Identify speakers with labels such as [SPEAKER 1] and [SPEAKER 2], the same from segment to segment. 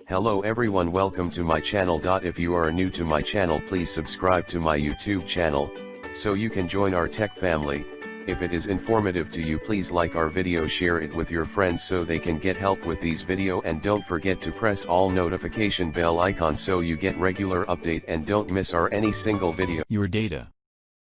[SPEAKER 1] Hello everyone, welcome to my channel. If you are new to my channel, please subscribe to my YouTube channel, so you can join our tech family. If it is informative to you, please like our video, share it with your friends so they can get help with these video, and don't forget to press all notification bell icon so you get regular update and don't miss any single video.
[SPEAKER 2] Your data.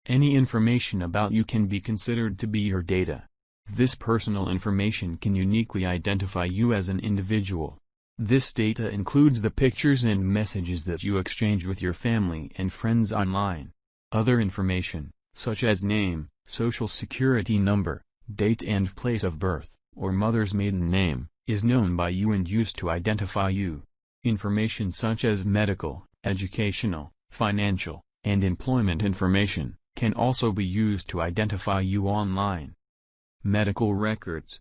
[SPEAKER 2] Any information about you can be considered to be your data. This personal information can uniquely identify you as an individual. This data includes the pictures and messages that you exchange with your family and friends online. Other information, such as name, social security number, date and place of birth, or mother's maiden name, is known by you and used to identify you. Information such as medical, educational, financial, and employment information can also be used to identify you online. Medical records.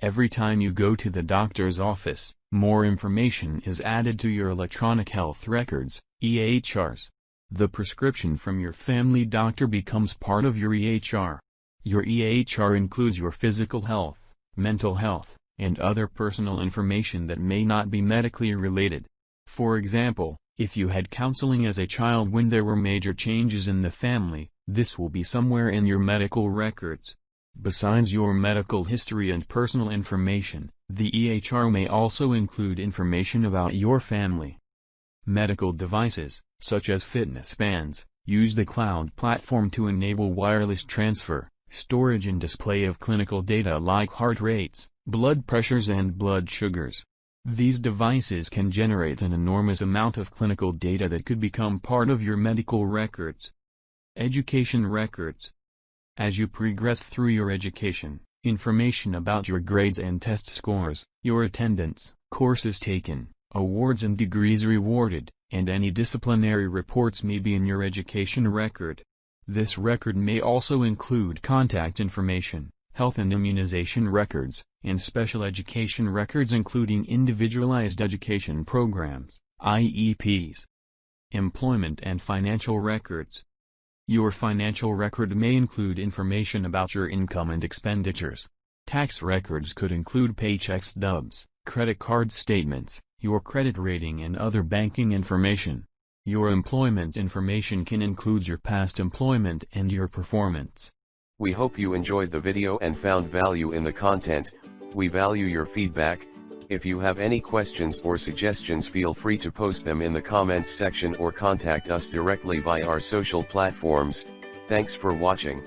[SPEAKER 2] Every time you go to the doctor's office, more information is added to your electronic health records, EHRs. The prescription from your family doctor becomes part of your EHR. Your EHR includes your physical health, mental health, and other personal information that may not be medically related. For example, if you had counseling as a child when there were major changes in the family, this will be somewhere in your medical records. Besides your medical history and personal information, the EHR may also include information about your family. Medical devices, such as fitness bands, use the cloud platform to enable wireless transfer, storage and display of clinical data like heart rates, blood pressures and blood sugars. These devices can generate an enormous amount of clinical data that could become part of your medical records. Education records. As you progress through your education, information about your grades and test scores, your attendance, courses taken, awards and degrees rewarded, and any disciplinary reports may be in your education record. This record may also include contact information, health and immunization records, and special education records including individualized education programs, IEPs. Employment and financial records. Your financial record may include information about your income and expenditures. Tax records could include paycheck stubs, credit card statements, your credit rating and other banking information. Your employment information can include your past employment and your performance.
[SPEAKER 1] We hope you enjoyed the video and found value in the content. We value your feedback. If you have any questions or suggestions, feel free to post them in the comments section or contact us directly via our social platforms. Thanks for watching.